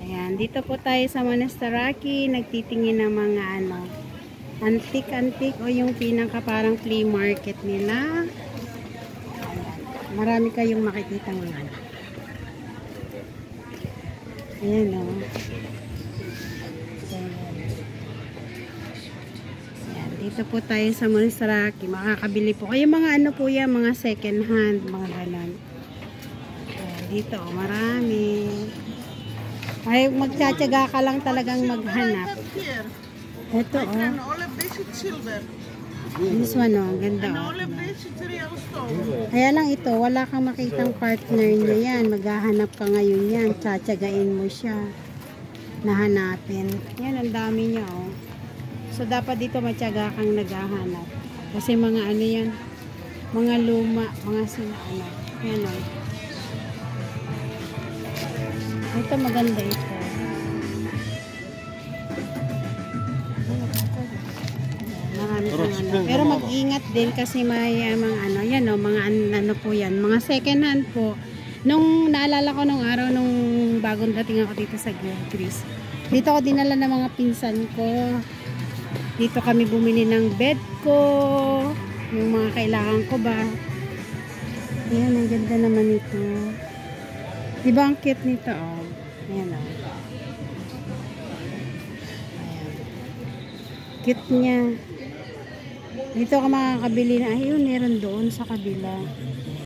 Ayan, dito po tayo sa Monastiraki, nagtitingin ng mga ano, antique o yung pinaka parang flea market nila. Ayan, marami kayong makikita ng ano. Ayan o. Ayan, dito po tayo sa Monastiraki, makakabili po kayo mga ano po yan, mga second hand, mga ganon. Ayan, dito o, marami. Ay, magtsatsaga ka lang talagang maghanap. Ito, oh. This one, oh. Ganda, oh. Kaya lang ito, wala kang makitang partner niya yan. Maghahanap ka ngayon yan. Tsatsagain mo siya. Nahanapin. Yan, ang dami niya, oh. So, dapat dito matyaga kang naghahanap. Kasi mga ano yan, mga luma, mga ano. Yan, oh. Ito maganda ito. Marami pang ano. Pero mag-ingat din kasi may mga ano, yan o, mga ano po yan. Mga second hand po. Nung naalala ko nung araw, nung bagong dating ako dito sa Gilcris. Dito ako dinala ng mga pinsan ko. Dito kami bumili ng bed ko. Yung mga kailangan ko ba. Ayan, ang ganda naman ito. Diba ang cute nito, oh. Ayan, oh. Ayan. Cute niya. Dito ka makakabili na. Ayun, meron doon sa kabila.